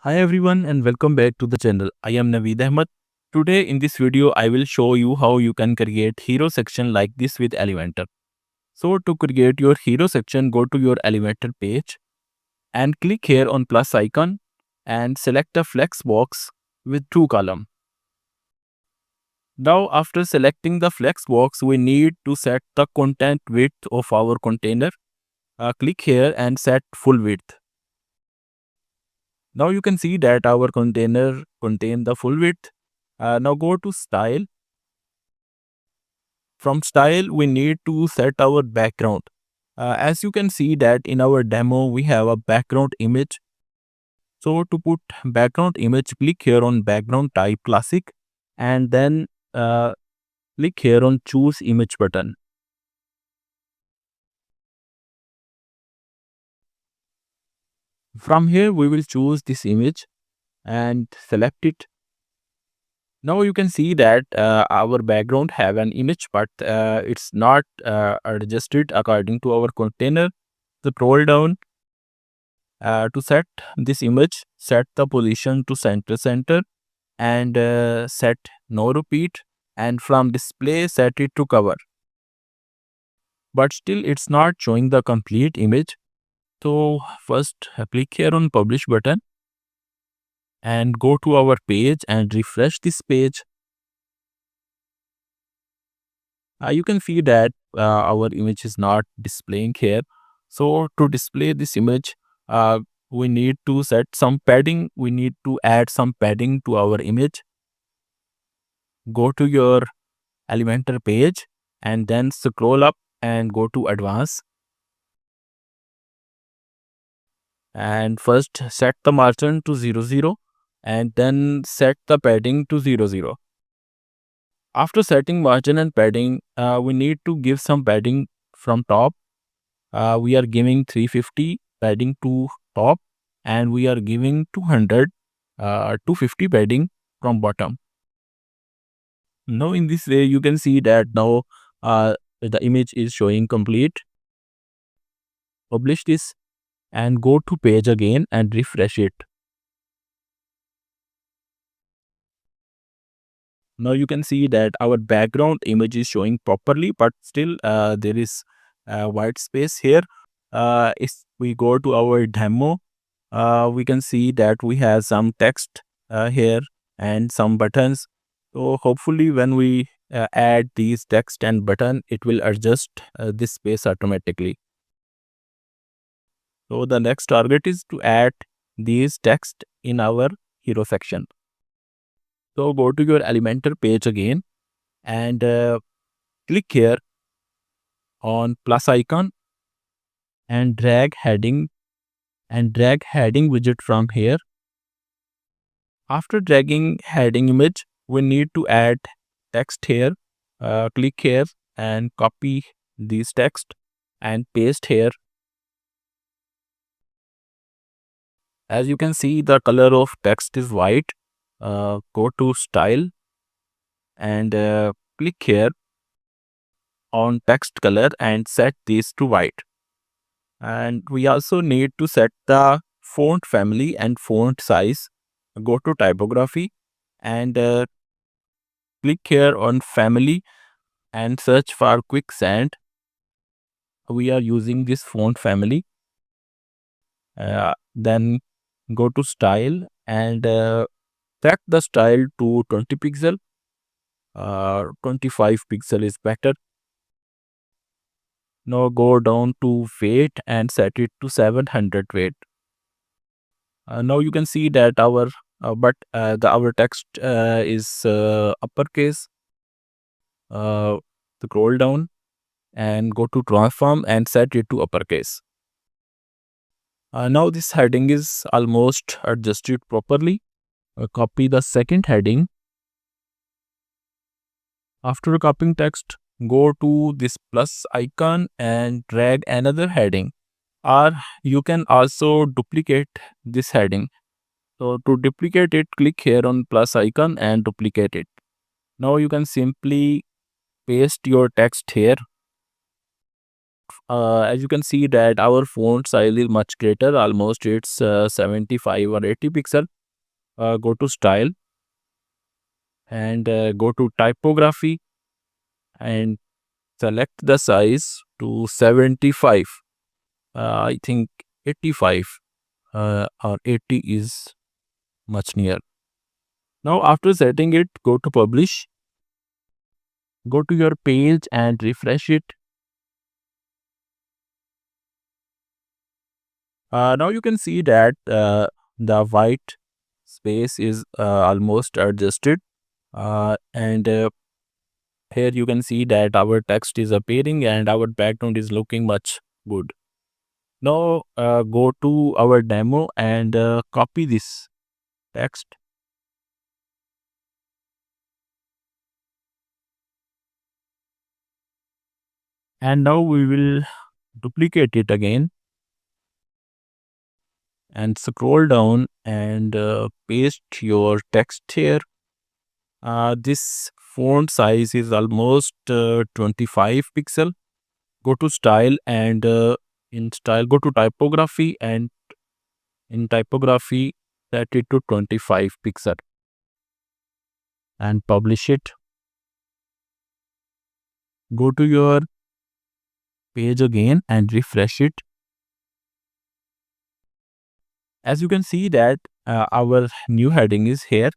Hi everyone and welcome back to the channel. I am Naveed Ahmed. Today in this video I will show you how you can create hero section like this with Elementor. So to create your hero section, go to your Elementor page and click here on plus icon and select a flex box with two column. Now after selecting the flex box, we need to set the content width of our container. Click here and set full width. Now you can see that our container contain the full width. Now go to style. From style, we need to set our background. As you can see that in our demo, we have a background image. So to put background image, click here on background type classic and then click here on choose image button. From here, we will choose this image and select it. Now you can see that our background have an image, but it's not adjusted according to our container. So scroll down to set this image, set the position to center and set no repeat, and from display set it to cover. But still it's not showing the complete image. So first click here on publish button and go to our page and refresh this page. You can see that our image is not displaying here. So to display this image, we need to set some padding. We need to add some padding to our image. Go to your Elementor page and then scroll up and go to advanced. And first set the margin to 00 and then set the padding to 00. After setting margin and padding, we need to give some padding from top. We are giving 350 padding to top and we are giving 250 padding from bottom. Now in this way you can see that now the image is showing complete. Publish this and go to page again and refresh it. Now you can see that our background image is showing properly, but still there is white space here. If we go to our demo, we can see that we have some text here and some buttons. So hopefully when we add these text and button, it will adjust this space automatically. So the next target is to add these text in our hero section. So go to your Elementor page again and click here on plus icon and drag heading widget from here. After dragging heading image, we need to add text here. Click here and copy this text and paste here. As you can see, the color of text is white. Go to style and click here on text color and set this to white. And we also need to set the font family and font size. Go to typography and click here on family and search for Quicksand. We are using this font family. Then go to style and set the style to 20 pixel. 25 pixel is better. Now go down to weight and set it to 700 weight. Now you can see that our text is uppercase. Scroll down and go to transform and set it to uppercase. Now this heading is almost adjusted properly. Copy the second heading. After copying text, go to this plus icon and drag another heading, or you can also duplicate this heading. So to duplicate it, click here on plus icon and duplicate it. Now you can simply paste your text here. As you can see that our font size is much greater, almost it's 75 or 80 pixel. go to style and go to typography and select the size to 75. I think 85 or 80 is much near. Now after setting it, go to publish, go to your page and refresh it. Now you can see that the white space is almost adjusted, and here you can see that our text is appearing and our background is looking much good. Now go to our demo and copy this text, and now we will duplicate it again and scroll down and paste your text here. This font size is almost 25 pixel. Go to style and in style go to typography, and in typography set it to 25 pixel and publish it. Go to your page again and refresh it. As you can see that our new heading is here,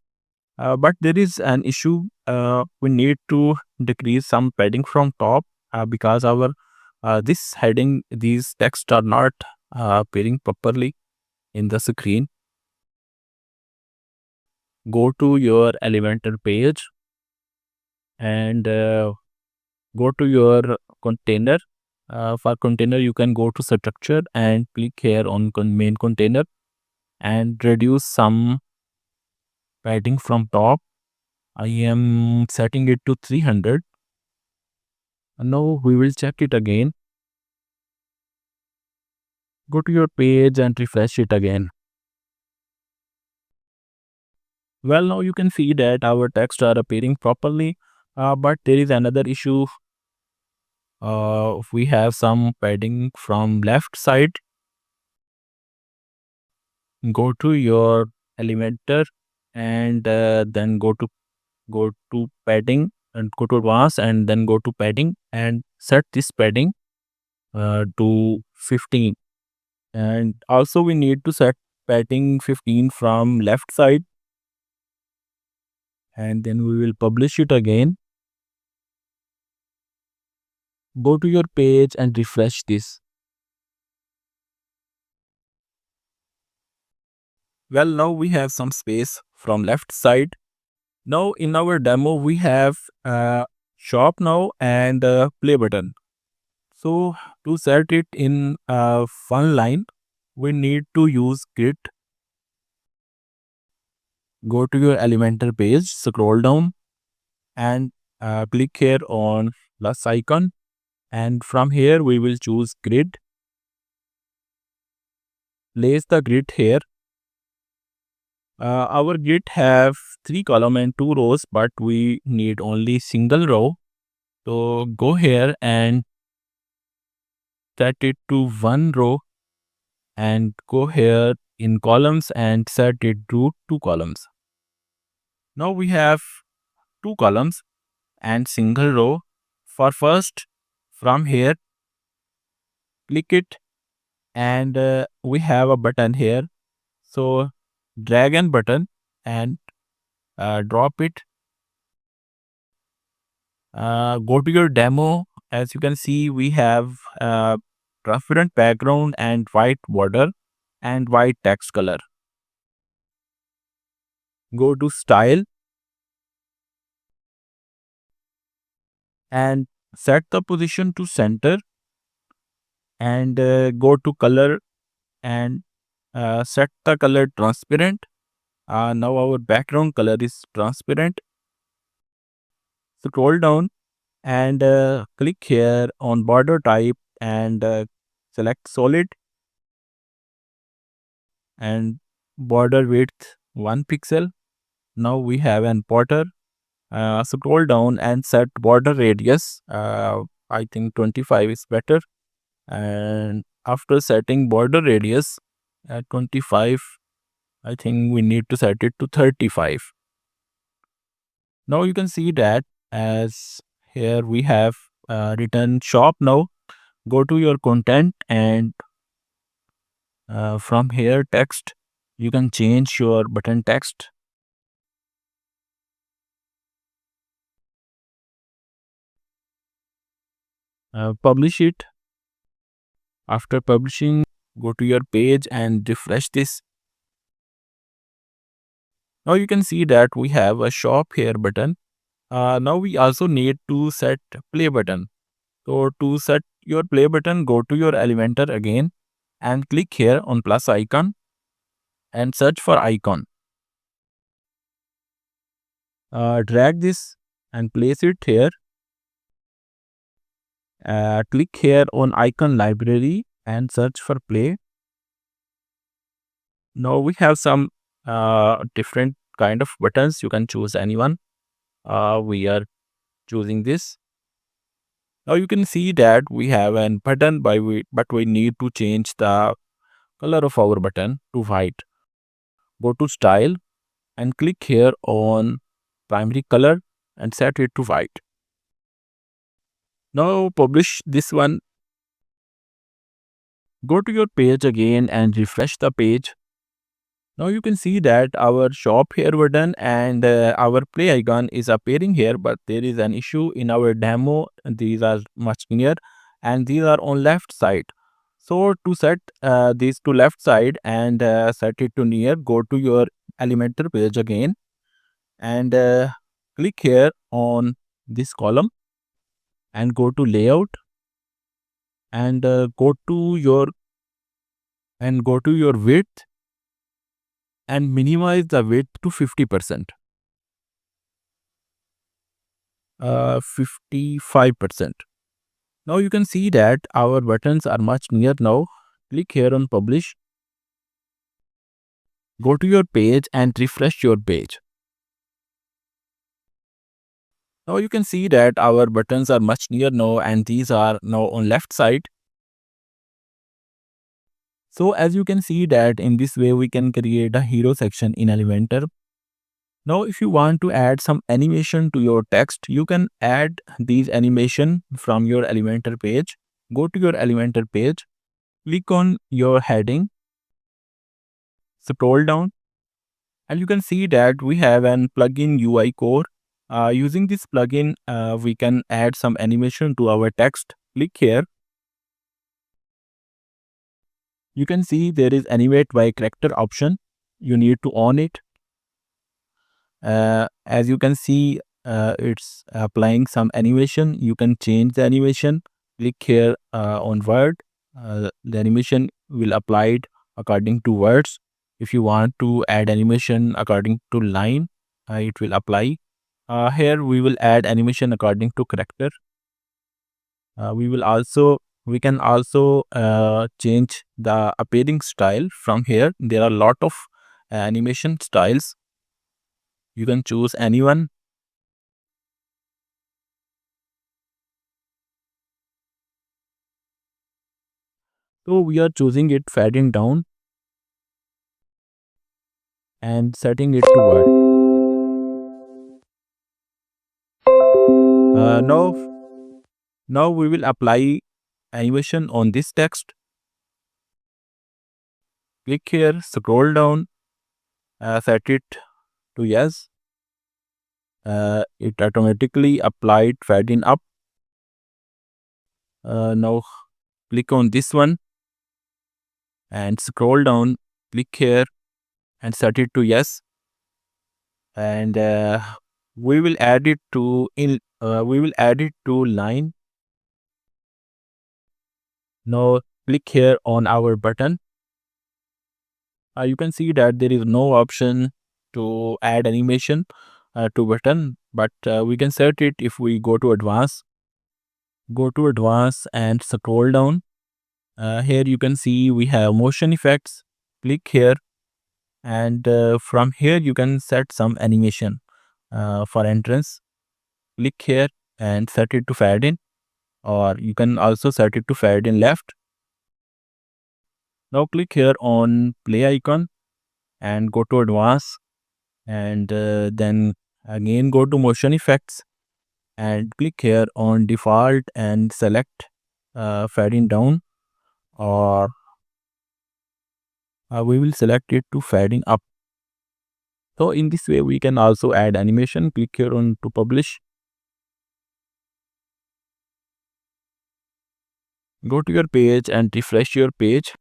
but there is an issue. We need to decrease some padding from top because our this heading, these text are not appearing properly in the screen. Go to your Elementor page and go to your container. For container, you can go to structure and click here on main container and reduce some padding from top. I am setting it to 300. Now we will check it again. Go to your page and refresh it again. Well, now you can see that our text are appearing properly, but there is another issue. We have some padding from left side. Go to your Elementor and then go to padding and go to advanced and then go to padding and set this padding to 15. And also we need to set padding 15 from left side, and then we will publish it again. Go to your page and refresh this. Well, now we have some space from left side. Now in our demo we have shop now and play button. So to set it in one line, we need to use grid. Go to your Elementor page, scroll down and click here on plus icon, and from here we will choose grid. Place the grid here. Our grid have 3 column and 2 rows, but we need only single row. So go here and set it to 1 row and go here in columns and set it to 2 columns. Now we have 2 columns and single row. For first, from here, click it and we have a button here. So drag an button and drop it. Go to your demo. As you can see, we have transparent background and white border and white text color. Go to style and set the position to center and go to color and set the color transparent. Now our background color is transparent. Scroll down and click here on border type and select solid and border width 1 pixel. Now we have an border. Scroll down and set border radius. I think 25 is better. And after setting border radius at 25, I think we need to set it to 35. Now you can see that as here we have written shop. Now go to your content and from here text, you can change your button text. Publish it. After publishing, go to your page and refresh this. Now you can see that we have a shop here button. Now we also need to set play button. So to set your play button, go to your Elementor again and click here on plus icon and search for icon. Drag this and place it here. Click here on icon library and search for play. Now we have some different kind of buttons. You can choose anyone. We are choosing this. Now you can see that we have an button but we need to change the color of our button to white. Go to style and click here on primary color and set it to white. Now publish this one. Go to your page again and refresh the page. Now you can see that our shop here button and our play icon is appearing here, but there is an issue in our demo. These are much near and these are on left side. So to set these to left side and set it to near, go to your Elementor page again and click here on this column and go to layout and go to your width and minimize the width to 50%. 55%. Now you can see that our buttons are much near now. Click here on publish. Go to your page and refresh your page. Now you can see that our buttons are much near now and these are now on left side. So as you can see that in this way we can create a hero section in Elementor. Now if you want to add some animation to your text, you can add these animation from your Elementor page. Go to your Elementor page, click on your heading, scroll down and you can see that we have an plugin UI core. Using this plugin, we can add some animation to our text. Click here. You can see there is animate by character option. You need to on it. As you can see, it's applying some animation. You can change the animation. Click here on word. The animation will apply it according to words. If you want to add animation according to line, it will apply. Here we will add animation according to character. We can also change the appearing style from here. There are a lot of animation styles. You can choose anyone. So we are choosing it fading down and setting it to word. Now we will apply animation on this text. Click here, scroll down, set it to yes. It automatically applied fading up. Now click on this one and scroll down, click here and set it to yes. And we will add it to line. Now click here on our button. You can see that there is no option to add animation to button, but we can set it if we go to advanced. Go to advanced and scroll down. Here you can see we have motion effects. Click here and from here you can set some animation for entrance. Click here and set it to fade in, or you can also set it to fade in left. Now click here on play icon and go to advanced, and then again go to motion effects and click here on default and select fading down, or we will select it to fading up. So in this way we can also add animation. Click here on to publish, go to your page and refresh your page.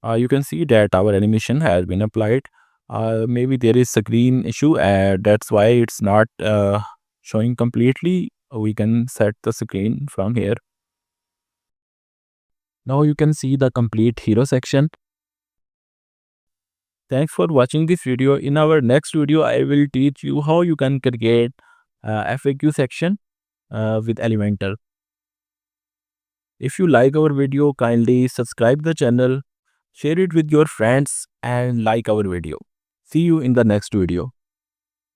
You can see that our animation has been applied. Maybe there is screen issue, that's why it's not showing completely. We can set the screen from here. Now you can see the complete hero section. Thanks for watching this video. In our next video, I will teach you how you can create FAQ section with Elementor. If you like our video, kindly subscribe the channel, share it with your friends, and like our video. See you in the next video.